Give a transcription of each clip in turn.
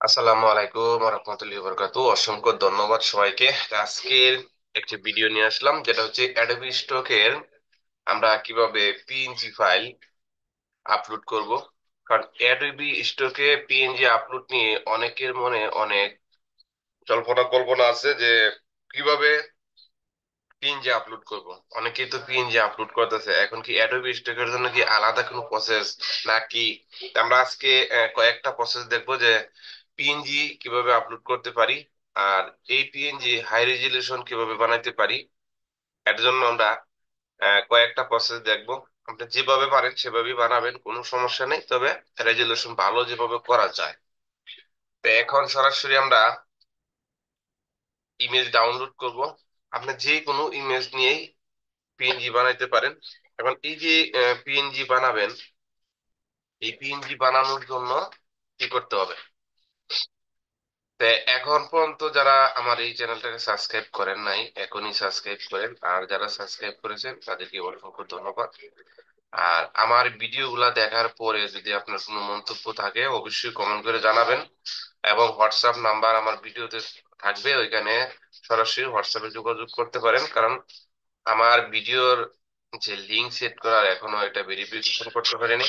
আসসালামু আলাইকুম রহমতুল্লাহি বরকাতু। অসংখ্য ধন্যবাদ সবাইকে। আজকের একটি ভিডিও নিয়ে আসলাম, যেটা হচ্ছে অ্যাডোবি স্টকের আমরা কিভাবে পিএনজি ফাইল আপলোড করব। কারণ অ্যাডোবি স্টকে পিএনজি আপলোড নিয়ে অনেকের মনে অনেক জল্পনা কল্পনা আছে যে কিভাবে পিএনজি আপলোড করব। অনেকেই তো পিএনজি আপলোড করতেছে, এখন কি অ্যাডোবি স্টকের জন্য কি আলাদা কোনো প্রসেস নাকি? তা আমরা আজকে কয়েকটা প্রসেস দেখবো যে পিএনজি কিভাবে আপলোড করতে পারি, আর এই পিএনজি হাই রেজলিউশন কিভাবে বানাইতে পারি। এর জন্য আমরা কয়েকটা প্রসেস দেখবো। আপনি যেভাবে পারেন সেভাবেই বানাবেন, কোনো সমস্যা নেই, তবে রেজলিউশন ভালো যেভাবে করা যায়। তো এখন সরাসরি আমরা ইমেজ ডাউনলোড করব। আপনি যে কোনো ইমেজ নিয়েই পিএনজি বানাইতে পারেন। এখন এই যে পিএনজি বানাবেন, এই পিএনজি বানানোর জন্য কি করতে হবে? তো এখন পর্যন্ত যারা আমার এই চ্যানেলটাকে সাবস্ক্রাইব করেন নাই, এখনই সাবস্ক্রাইব করেন, আর যারা সাবস্ক্রাইব করেছেন তাদেরকে অসংখ্য ধন্যবাদ। আর আমার ভিডিও গুলা দেখার পরে যদি আপনার কোনো মন্তব্য থাকে অবশ্যই কমেন্ট করে জানাবেন, এবং হোয়াটসঅ্যাপ নাম্বার আমার ভিডিওতে থাকবে, ওইখানে সরাসরি হোয়াটসঅ্যাপে যোগাযোগ করতে পারেন। কারণ আমার ভিডিওর যে লিঙ্ক সেট করার এখনো এটা ভেরিফিকেশন করতে পারিনি,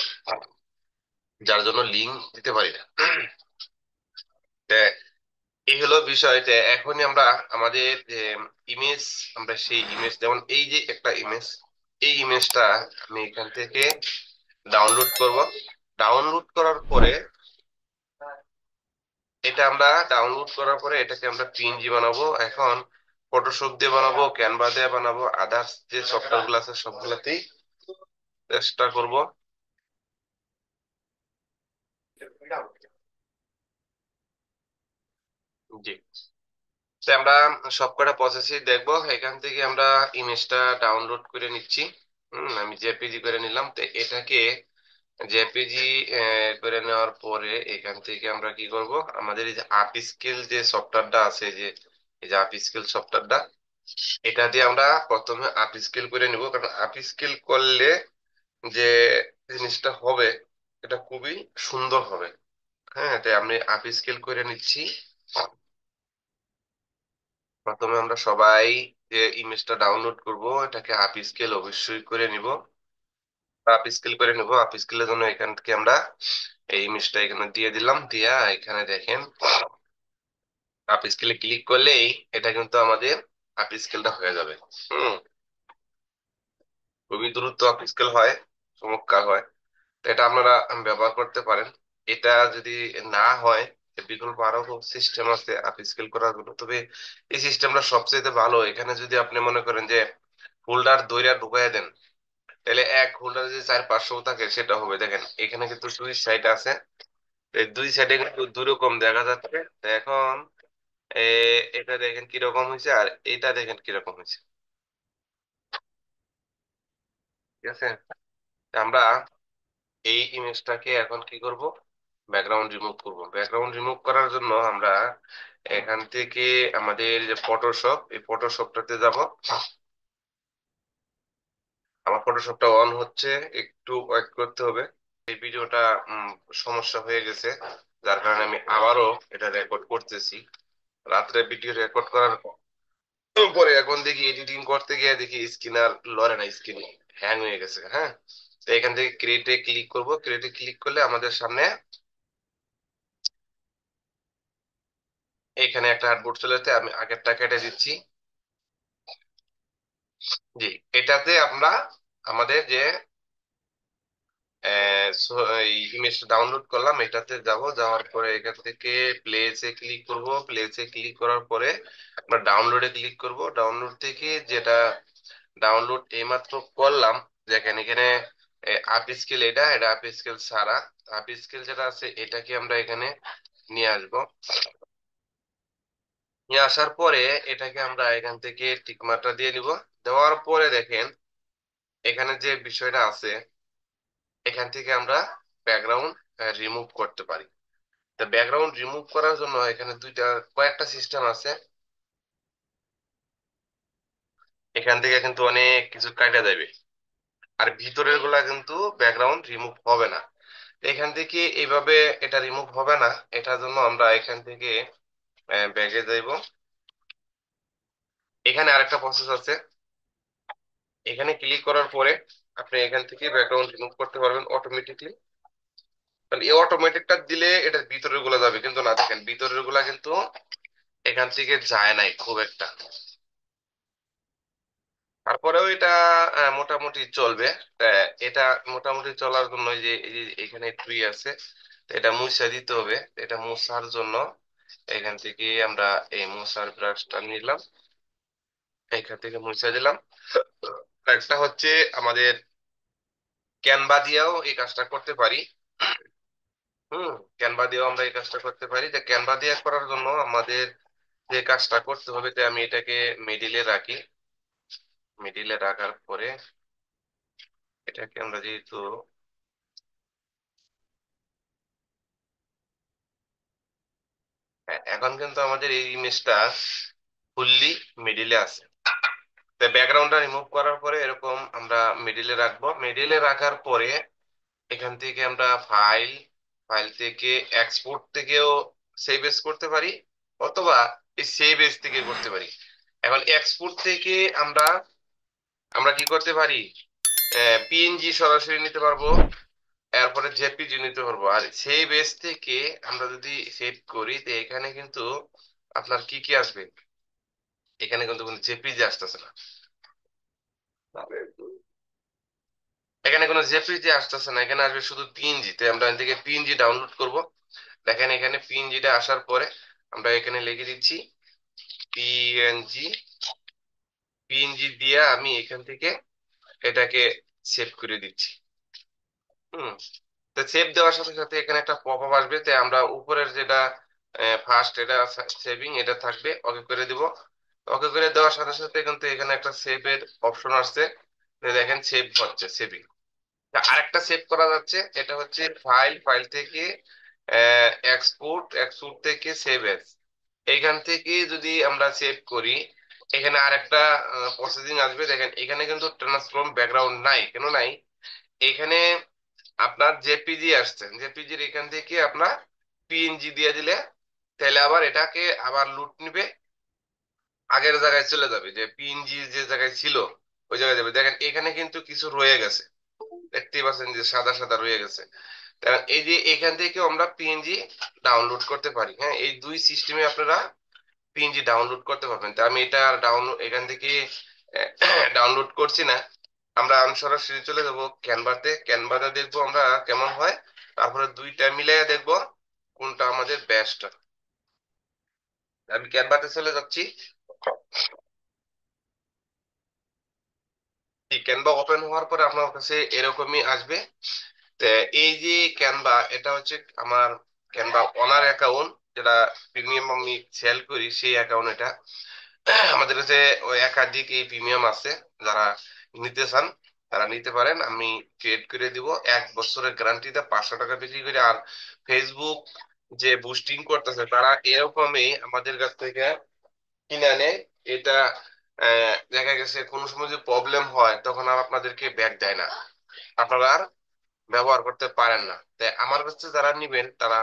যার জন্য লিঙ্ক দিতে পারি না। তা এই হলো বিষয়টা। এখনই আমরা আমাদের যে ইমেজ, আমরা সেই ইমেজ, যেমন এই যে একটা ইমেজ, এই ইমেজটা আমি এখান থেকে ডাউনলোড করব। ডাউনলোড করার পরে এটাকে আমরা পিএনজি বানাবো। এখন ফটোশপ দিয়ে বানাবো, ক্যানভা দিয়ে বানাবো, আদার্স যে সফটওয়্যার গুলো আছে সবগুলাতেই চেষ্টা করব। জি, তো আমরা সবকটা প্রসেসই দেখবো। এখান থেকে আমরা ইমেজটা ডাউনলোড করে নিচ্ছি। আমি জেপিজি করে নিলাম। তো এটাকে জেপিজি করে নেওয়ার পরে এখান থেকে আমরা কি করব, আমাদের এই যে আপ স্কেল যে সফটওয়্যারটা আছে, যে এই যে আপ স্কেল সফটওয়্যারটা, এটা দিয়ে আমরা প্রথমে আপ স্কেল করে নিব। কারণ আপ স্কেল করলে যে জিনিসটা হবে এটা খুবই সুন্দর হবে। হ্যাঁ, তাই আমি আপ স্কেল করে নিচ্ছি। প্রথমে আমরা সবাই যে ইমেজটা ডাউনলোড করব এটাকে আপ স্কেল অবশ্যই করে নিব। আপ স্কেল করে নিব, আপ স্কেলের জন্য এখান থেকে আমরা এই ইমেজটা এখানে দিয়ে দিলাম। দিয়া এখানে দেখেন আপ স্কেলে ক্লিক করলেই এটা কিন্তু আমাদের আপ স্কেলটা হয়ে যাবে। হুম, খুবই দ্রুত আপ স্কেল হয়, চমৎকার হয়। তো এটা আপনারা ব্যবহার করতে পারেন। এটা যদি না হয়, এর বিকল্প আরো সিস্টেম আছে আপ স্কেল করার জন্য, তবে এই সিস্টেমটা সবচেয়ে ভালো। এখানে যদি আপনি মনে করেন যে ফোল্ডার দইরা ঢুকাইয়া দেন, তাহলে এক হোল্ডার যদি 4-500 থাকে সেটা হবে। দেখেন এখানে কিন্তু দুই সাইড আছে, এই দুই সাইডে কিন্তু দুই রকম দেখা যাচ্ছে। তো এখন এ, এটা দেখেন কিরকম হয়েছে, আর এটা দেখেন কিরকম হয়েছে। ঠিক আছে, তা আমরা এই ইমেজটাকে এখন কি করব, ব্যাকগ্রাউন্ড রিমুভ করব। ব্যাকগ্রাউন্ড রিমুভ করার জন্য আমরা এখান থেকে আমাদের যে ফটোশপ, এই ফটোশপটাতে যাব। আমার ফটোশপটা অন হচ্ছে, একটু ওয়েট করতে হবে। এই ভিডিওটা উম, সমস্যা হয়ে গেছে, যার কারণে আমি আবারও এটা রেকর্ড করতেছি। রাত্রে ভিডিও রেকর্ড করার পরে এখন দেখি এডিটিং করতে গিয়ে দেখি স্ক্রিন আর লড়ে না, স্ক্রিন হ্যাং হয়ে গেছে। হ্যাঁ, তো এখান থেকে ক্রিয়েটে ক্লিক করব। ক্রিয়েটে ক্লিক করলে আমাদের সামনে এখানে একটা আর্টবোর্ড চলে আসছে। আমি আগেরটা কেটে দিচ্ছি। জি, এটাতে আমরা আমাদের যে এই ইমেজটা ডাউনলোড করলাম এটাতে যাব। যাওয়ার পরে এখান থেকে প্লেসে ক্লিক করব। প্লেসে ক্লিক করার পরে আমরা ডাউনলোডে ক্লিক করব। ডাউনলোড থেকে যেটা ডাউনলোড এইমাত্র করলাম, দেখেন এখানে আপ স্কেল, এটা এটা আপ স্কেল ছাড়া। আপ স্কেল যেটা আছে এটাকে আমরা এখানে নিয়ে আসবো। নিয়ে আসার পরে এটাকে আমরা এখান থেকে টিকমার্কটা দিয়ে নিব। দেওয়ার পরে দেখেন এখানে যে বিষয়টা আছে, এখান থেকে আমরা ব্যাকগ্রাউন্ড রিমুভ করতে পারি। তো ব্যাকগ্রাউন্ড রিমুভ করার জন্য এখানে কয়েকটা সিস্টেম আছে। এখান থেকে কিন্তু অনেক কিছু কাটা যাবে, আর ভিতরের গুলা কিন্তু ব্যাকগ্রাউন্ড রিমুভ হবে না। এখান থেকে এইভাবে এটা রিমুভ হবে না। এটার জন্য আমরা এখান থেকে ব্যাগে যাইব। এখানে আরেকটা প্রসেস আছে। এখানে ক্লিক করার পরে আপনি এখান থেকে ব্যাকগ্রাউন্ড রিমুভ করতে পারবেন অটোমেটিকলি। কারণ এই অটোমেটিকটা দিলে এটার ভিতরের গুলা যাবে, কিন্তু না, দেখেন ভিতরের গুলা কিন্তু এখান থেকে যায় নাই খুব একটা। তারপরেও এটা মোটামুটি চলবে। এটা মোটামুটি চলার জন্য এই যে এখানে ট্রি আছে, তো এটা মুছে দিতে হবে। এটা মুছার জন্য এখান থেকে আমরা এই মুছার ব্রাশটা নিলাম, এখান থেকে মুছে দিলাম। একটা হচ্ছে আমাদের ক্যানভা দিয়েও এই কাজটা করতে পারি। হুম, ক্যানভা দিয়েও আমরা এই কাজটা করতে পারি। যে ক্যানভা দিয়ে করার জন্য আমাদের যে কাজটা করতে হবে, যে আমি এটাকে মিডিলে রাখি। মিডিলে রাখার পরে এটাকে আমরা যেহেতু এখন কিন্তু আমাদের এই ইমেজটা ফুললি মিডিলে আছে। তো ব্যাকগ্রাউন্ডটা রিমুভ করার পরে এরকম আমরা মিডিলে রাখবো। মিডিলে রাখার পরে এখান থেকে আমরা ফাইল, ফাইল থেকে এক্সপোর্ট থেকেও সেভ এস করতে পারি, অথবা এই সেভ এস থেকে করতে পারি। এখন এক্সপোর্ট থেকে আমরা আমরা কি করতে পারি, পিএনজি সরাসরি নিতে পারবো, এরপরে জেপিজি নিতে পারবো। আর সেভ এস থেকে আমরা যদি সেভ করি, তো এখানে কিন্তু আপনার কি কি আসবে, এখানে কিন্তু কোনো জেপিজি আসতেছে না। এখানে কোনো জেপিজি আসতেছে না, এখানে আসবে শুধু পিএনজি। তে আমরা এখান থেকে পিএনজি ডাউনলোড করব। দেখেন এখানে পিএনজিটা আসার পরে আমরা এখানে লিখে দিচ্ছি পিএনজি। পিএনজি দিয়ে আমি এখান থেকে এটাকে সেভ করে দিচ্ছি। হুম, তো সেভ দেওয়ার সাথে সাথে এখানে একটা পপ আপ আসবে। তো আমরা উপরের যেটা ফার্স্ট, এটা সেভিং, এটা থাকবে, ওকে করে দিব। ওকে করে দেওয়ার সাথে সাথে কিন্তু এখানে একটা সেভ এর অপশন আসছে। তো দেখেন সেভ হচ্ছে, সেভিং। আরেকটা সেভ করা যাচ্ছে, এটা হচ্ছে ফাইল, ফাইল থেকে এক্সপোর্ট, এক্সপোর্ট থেকে সেভ এস। এইখান থেকে যদি আমরা সেভ করি, এখানে আরেকটা প্রসেসিং আসবে। দেখেন এখানে কিন্তু ট্রান্সফর্ম ব্যাকগ্রাউন্ড নাই, কেন নাই? এখানে আপনার জেপিজি আসছে, জেপিজির এখান থেকে আপনার পিএনজি দিয়ে দিলে তাহলে আবার এটাকে আবার লুট নিবে, আগের জায়গায় চলে যাবে। যে পিএনজি যে জায়গায় ছিল ওই জায়গায় যাবে। দেখেন এখানে কিন্তু কিছু রয়ে গেছে, দেখতেই পাচ্ছেন যে সাদা সাদা রয়ে গেছে। কারণ এই যে এখান থেকে আমরা পিএনজি ডাউনলোড করতে পারি। হ্যাঁ, এই দুই সিস্টেমে আপনারা পিএনজি ডাউনলোড করতে পারবেন। তো আমি এটা ডাউনলোড এখান থেকে ডাউনলোড করছি না। আমি সরাসরি চলে যাবো ক্যানভাতে। ক্যানভাতে দেখবো আমরা কেমন হয়, তারপরে দুইটা মিলাই দেখবো কোনটা আমাদের বেস্ট। আমি ক্যানভাতে চলে যাচ্ছি। এই ক্যানভা ওপেন হওয়ার পরে আপনার কাছে এরকমই আসবে। তো এই যে ক্যানভা, এটা হচ্ছে আমার ক্যানভা ওনার অ্যাকাউন্ট, যেটা প্রিমিয়াম আমি সেল করি সেই অ্যাকাউন্ট এটা। আমাদের কাছে ওই একাধিক এই প্রিমিয়াম আছে, যারা নিতে চান তারা নিতে পারেন। আমি ক্রিয়েট করে দিব 1 বছরের গ্যারান্টিতে 500 টাকা বিক্রি করে। আর ফেসবুক যে বুস্টিং করতেছে তারা এরকমই আমাদের কাছ থেকে কিনে আনে। এটা দেখা গেছে কোনো সময় যদি প্রবলেম হয় তখন আর আপনাদেরকে ব্যাক দেয় না, আপনারা আর ব্যবহার করতে পারেন না। তাই আমার কাছে যারা নিবেন তারা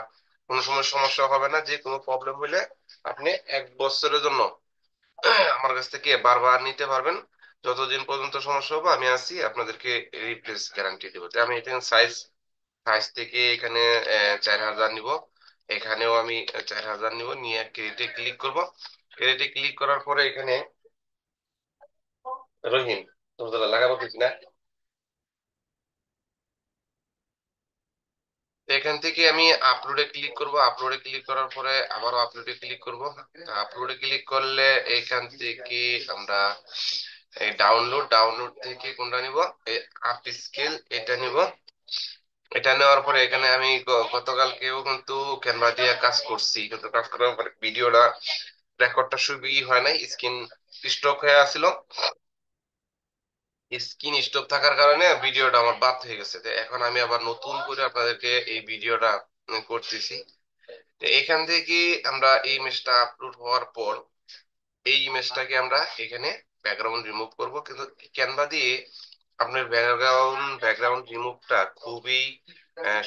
কোনো সময় সমস্যা হবে না। যে কোনো প্রবলেম হলে আপনি 1 বছরের জন্য আমার কাছ থেকে বারবার নিতে পারবেন। যতদিন পর্যন্ত সমস্যা হবে আমি আছি, আপনাদেরকে রিপ্লেস গ্যারান্টি দেবো। তাই আমি এখানে সাইজ, সাইজ থেকে এখানে 4000 নিব। এখানেও আমি 4000 নিব, নিয়ে ক্রেডিটে ক্লিক করব। ক্রেডিটে ক্লিক করার পরে এখানে রহিম তোর লাগাবো ঠিক না। তো এখান থেকে আমি আপলোডে ক্লিক করব। আপলোডে ক্লিক করার পরে আবারও আপলোডে ক্লিক করব। আপলোডে ক্লিক করলে এখান থেকে আমরা এই ডাউনলোড, ডাউনলোড থেকে কোনটা নিব, এই আপ স্কেল এটা নিব। এটা নেওয়ার পরে এখানে আমি গতকালকেও কিন্তু ক্যানভা দিয়ে কাজ করছি, কিন্তু কাজ করার পরে ভিডিওটা রেকর্ডটা খুবই হয় নাই, স্ক্রিন স্টক হয়ে আছিল। স্ক্রিন স্টক থাকার কারণে ভিডিওটা আমার বাদ হয়ে গেছে। তো এখন আমি আবার নতুন করে আপনাদেরকে এই ভিডিওটা করতেছি। তো এখান থেকে আমরা এই ইমেজটা আপলোড হওয়ার পর এই ইমেজটাকে আমরা এখানে ব্যাকগ্রাউন্ড রিমুভ করব। কিন্তু ক্যানভা দিয়ে আপনার ব্যাকগ্রাউন্ড রিমুভটা খুবই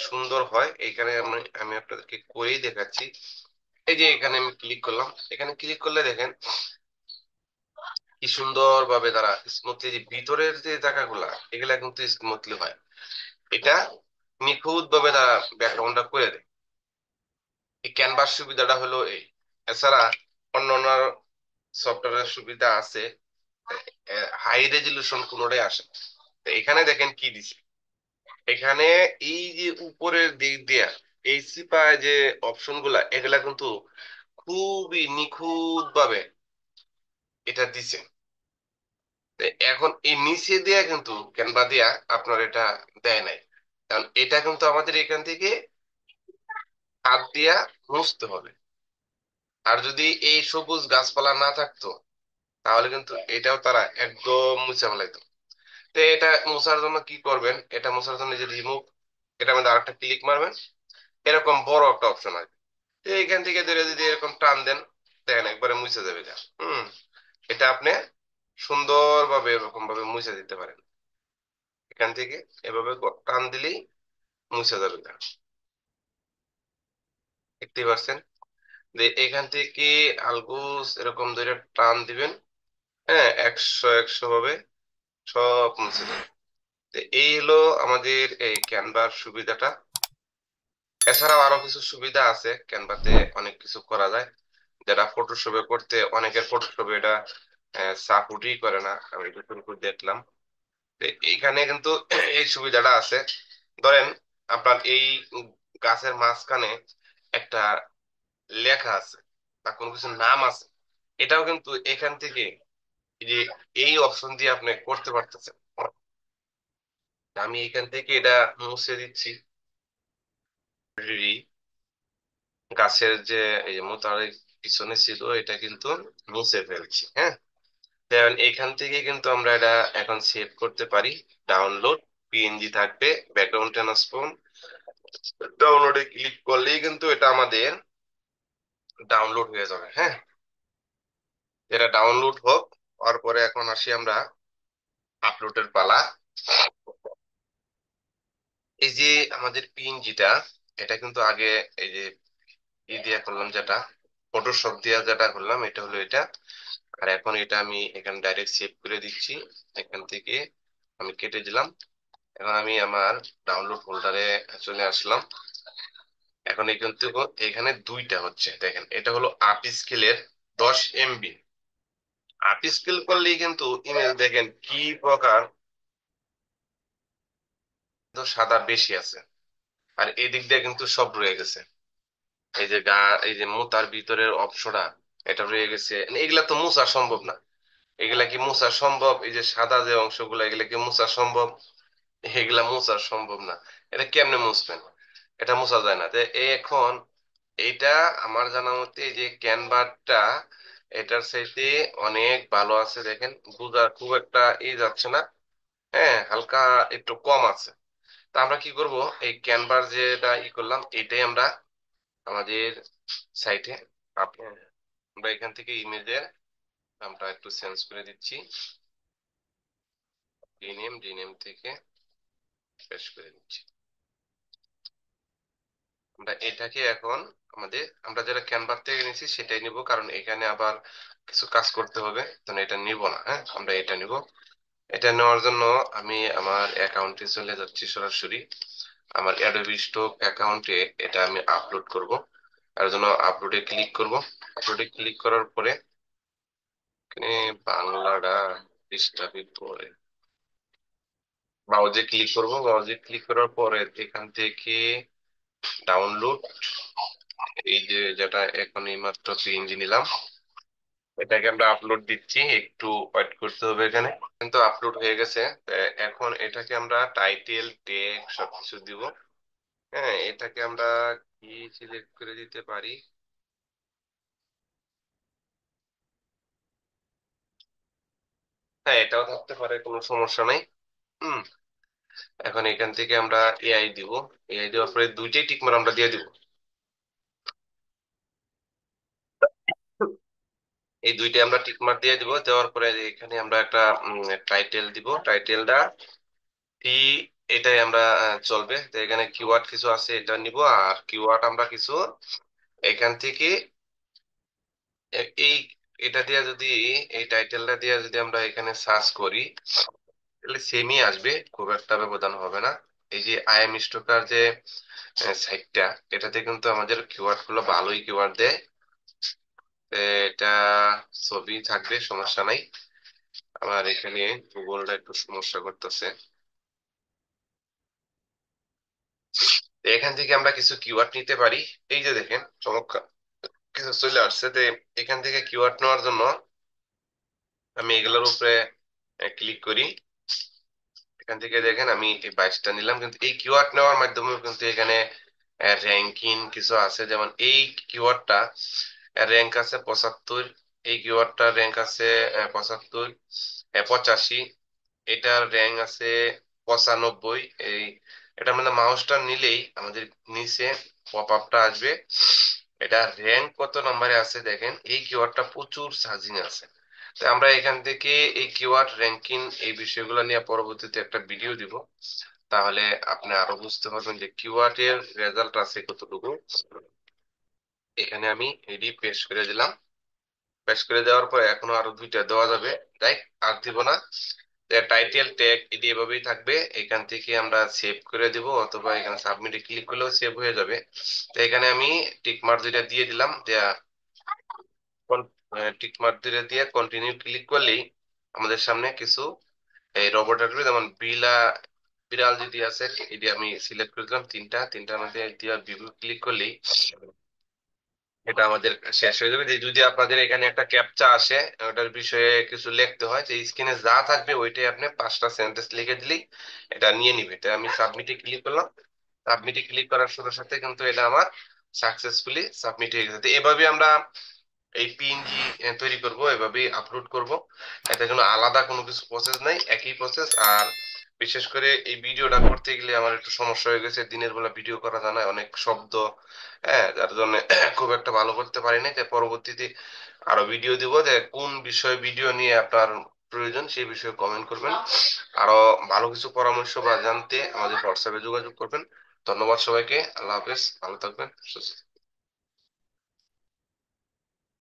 সুন্দর হয়। এইখানে আমি আমি আপনাদেরকে করেই দেখাচ্ছি। এই যে এখানে আমি ক্লিক করলাম, এখানে ক্লিক করলে দেখেন কি সুন্দর ভাবে তারা স্মুথলি, যে ভিতরের যে জায়গাগুলা এগুলা কিন্তু স্মুথলি হয়। এটা নিখুঁত ভাবে তারা ব্যাকগ্রাউন্ডটা করে দেয়। এই ক্যানভাস সুবিধাটা হলো এই। এছাড়া অন্য অন্য সফটওয়্যারের সুবিধা আছে, হাই রেজলিউশন কোনোটাই আসে না। তো এখানে দেখেন কি দিছে, এখানে এই যে উপরের দিক দিয়া এই সিপা যে অপশন গুলা এগুলা কিন্তু খুবই নিখুঁত ভাবে এটা দিছে। তো এখন এই নিচে দিয়া কিন্তু ক্যানভা দিয়া আপনার এটা দেয় নাই, কারণ এটা কিন্তু আমাদের এখান থেকে হাত দিয়া মুছতে হবে। আর যদি এই সবুজ গাছপালা না থাকতো তাহলে কিন্তু এটাও তারা একদম মুছে ফেলাইতো। তো এটা মোছার জন্য কি করবেন, এটা মোছার জন্য যে রিমুভ, এটা মধ্যে আরেকটা ক্লিক মারবেন, এরকম বড় একটা অপশন আসবে। তো এইখান থেকে ধরে যদি এরকম টান দেন, দেখেন একবারে মুছে যাবে এটা। এটা আপনি সুন্দরভাবে এরকম ভাবে মুছে দিতে পারেন। এখান থেকে এভাবে টান দিলেই মুছে যাবে এটা। দেখতে পাচ্ছেন যে এখান থেকে আলগোস এরকম ধরে টান দিবেন, হ্যাঁ, একশো একশো ভাবে সব মুছে যাবে। তো এই হলো আমাদের এই ক্যানভার সুবিধাটা। এছাড়াও আরো কিছু সুবিধা আছে ক্যানভাতে, অনেক কিছু করা যায় যেটা ফটোশপে করতে অনেকের ফটোশপে এটা সাপোর্টই করে না, আমি যতটুকু দেখলাম। তো এইখানে কিন্তু এই সুবিধাটা আছে। ধরেন আপনার এই গাছের মাঝখানে একটা লেখা আছে বা কোনো কিছু নাম আছে, এটাও কিন্তু এখান থেকে এই যে এই অপশন দিয়ে আপনি করতে পারতেছেন। আমি এখান থেকে এটা মুছে দিচ্ছি। গাছের যে এই যে মোতারের পিছনে ছিল এটা কিন্তু মুছে ফেলছি, হ্যাঁ। যেমন এখান থেকে কিন্তু আমরা এটা এখন সেভ করতে পারি। ডাউনলোড পিএনজি থাকবে, ব্যাকগ্রাউন্ড ট্রান্সফর্ম, ডাউনলোডে ক্লিক করলেই কিন্তু এটা আমাদের ডাউনলোড হয়ে যাবে, হ্যাঁ। এটা ডাউনলোড হোক, হওয়ার পরে এখন আসি আমরা আপলোডের পালা। এই যে আমাদের পিএনজিটা, এটা কিন্তু আগে এই যে দিয়া করলাম যেটা, ফটোশপ দিয়া যেটা করলাম এটা হলো এটা। আর এখন এটা আমি এখানে ডাইরেক্ট সেভ করে দিচ্ছি। এখান থেকে আমি কেটে দিলাম। এখন আমি আমার ডাউনলোড ফোল্ডারে চলে আসলাম। এখন এই কিন্তু এখানে দুইটা হচ্ছে, দেখেন এটা হলো আপ স্কেলের 10 MB। আপ স্কেল করলেই কিন্তু ইমেজ দেখেন কি প্রকার, তো সাদা বেশি আছে। আর এদিক দিয়ে কিন্তু সব রয়ে গেছে, এই যে এই যে মোতার ভিতরের অংশটা এটা রয়ে গেছে। এগুলা তো মোছা সম্ভব না। এগুলা কি মোছা সম্ভব? এই যে সাদা যে অংশগুলো এগুলা কি মোছা সম্ভব? এগুলা মোছা সম্ভব না। এটা কেমনে মুছবেন? এটা মোছা যায় না। তো এখন এটা আমার জানা মতে এই যে ক্যানভাটা এটার চাইতে অনেক ভালো আছে। দেখেন বোঝা খুব একটা যাচ্ছে না, হ্যাঁ, হালকা একটু কম আছে। তা আমরা কি করব, এই ক্যানভার যেটা করলাম এটাই আমরা আমাদের সাইটে আমরা এখান থেকে ইমেজের নামটা একটু চেঞ্জ করে দিচ্ছি। ডিনেম থেকে পেস্ট করে দিচ্ছি। আমরা এটাকে এখন আমরা যেটা ক্যানভার থেকে নিয়েছি সেটাই নিব, কারণ এখানে আবার কিছু কাজ করতে হবে, তো এটা নিব না, হ্যাঁ, আমরা এটা নিব। এটা নেওয়ার জন্য আমি আমার অ্যাকাউন্টে চলে যাচ্ছি সরাসরি। আমার অ্যাডোবি স্টক অ্যাকাউন্টে এটা আমি আপলোড করব। তার জন্য আপলোডে ক্লিক করব। আপলোডে ক্লিক করার পরে এখানে বাংলাটা স্থাপিত করে ব্রাউজে ক্লিক করব। ব্রাউজে ক্লিক করার পরে এখান থেকে ডাউনলোড, এই যে যেটা এখন এই মাত্র পিএনজি নিলাম এটাকে আমরা আপলোড দিচ্ছি, একটু ওয়েট করতে হবে। এখানে কিন্তু আপলোড হয়ে গেছে। এখন এটাকে আমরা টাইটেল টেক্সট সবকিছু দিব। হ্যাঁ, এটাকে আমরা কি সিলেক্ট করে দিতে পারি? হ্যাঁ, এটাও থাকতে পারে, কোনো সমস্যা নাই। হুম। এখন এখান থেকে আমরা এআই দিব। এআই দেওয়ার পরে দুইটাই টিকমার আমরা দিয়ে দিব। এই দুইটাই আমরা টিকমার দিয়ে দিব। দেওয়ার পরে এখানে আমরা একটা টাইটেল দিব। টাইটেলটা টি এটাই আমরা চলবে। তো এখানে কিওয়ার্ড কিছু আছে, এটা নিব। আর কিওয়ার্ড আমরা কিছু এখান থেকে এই এটা দিয়ে যদি, এই টাইটেলটা দিয়ে যদি আমরা এখানে সার্চ করি, তাহলে সেমই আসবে, খুব একটা ব্যবধান হবে না। এই যে আই এম স্টোকার যে সাইটটা, এটাতে কিন্তু আমাদের কিওয়ার্ড গুলো ভালোই কিওয়ার্ড দেয়। এটা ছবি থাকবে, সমস্যা নাই। আমার এখানে গুগলটা একটু সমস্যা করতেছে। তো এখান থেকে আমরা কিছু কিওয়ার্ড নিতে পারি। এই যে দেখেন চমৎকার কিছু চলে আসছে। তো এখান থেকে কিওয়ার্ড নেওয়ার জন্য আমি এগুলোর উপরে ক্লিক করি। এখান থেকে দেখেন আমি এই 22টা নিলাম, কিন্তু এই কিওয়ার্ড নেওয়ার মাধ্যমে কিন্তু এখানে র্যাঙ্কিং কিছু আছে। যেমন এই কিওয়ার্ডটা র্যাঙ্ক আছে 75, এই কিওয়ার্ডটার র্যাঙ্ক আছে 75, 85, এটার র্যাঙ্ক আছে 95। এই এটা মানে মাউসটা নিলেই আমাদের নিচে পপ আপটা আসবে, এটা র্যাঙ্ক কত নম্বরে আছে দেখেন। এই কিওয়ার্ডটা প্রচুর সার্চিং আছে। তো আমরা এখান থেকে এই কিওয়ার্ড র্যাঙ্কিং এই বিষয়গুলো নিয়ে পরবর্তীতে একটা ভিডিও দিব, তাহলে আপনি আরো বুঝতে পারবেন যে কিওয়ার্ড এর রেজাল্ট আছে কতটুকু। এখানে আমি এডি পেস্ট করে দিলাম। পেস্ট করে দেওয়ার পর এখনো আরো দুইটা দেওয়া যাবে, তাই আর দিব না। টাইটেল ট্যাগ এটি এভাবেই থাকবে। এখান থেকে আমরা সেভ করে দিব, অথবা এখানে সাবমিটে ক্লিক করলেও সেভ হয়ে যাবে। তো এখানে আমি টিক মার্ক দুইটা দিয়ে দিলাম, দেয়া টিক মার্ক দুইটা দিয়ে কন্টিনিউ ক্লিক করলেই আমাদের সামনে কিছু এই রোবট আসবে। যেমন বিড়াল যদি আছে, এটি আমি সিলেক্ট করে দিলাম তিনটা, তিনটার মধ্যে দিয়ে ভিউ ক্লিক করলেই এটা আমাদের শেষ হয়ে যাবে। যে যদি আপনাদের এখানে একটা ক্যাপচা আসে, ওটার বিষয়ে কিছু লিখতে হয়, যে স্ক্রিনে যা থাকবে ওইটাই আপনি 5টা সেন্টেন্স লিখে দিলেই এটা নিয়ে নিবে। এটা আমি সাবমিটে ক্লিক করলাম। সাবমিটে ক্লিক করার সাথে সাথে কিন্তু এটা আমার সাকসেসফুলি সাবমিট হয়ে গেছে। তো এভাবে আমরা এই পিএনজি তৈরি করব, এভাবেই আপলোড করব। এটার জন্য আলাদা কোনো কিছু প্রসেস নাই, একই প্রসেস। আর বিশেষ করে এই ভিডিওটা করতে গেলে আমার একটু সমস্যা হয়ে গেছে, দিনের বেলা ভিডিও করা যায় না, অনেক শব্দ, হ্যাঁ, যার জন্য খুব একটা ভালো করতে পারি না। যে পরবর্তীতে আরো ভিডিও দিব, যে কোন বিষয়ে ভিডিও নিয়ে আপনার প্রয়োজন সেই বিষয়ে কমেন্ট করবেন। আরো ভালো কিছু পরামর্শ বা জানতে আমাদের হোয়াটসঅ্যাপে যোগাযোগ করবেন। ধন্যবাদ সবাইকে। আল্লাহ হাফেজ, ভালো থাকবেন, সুস্থ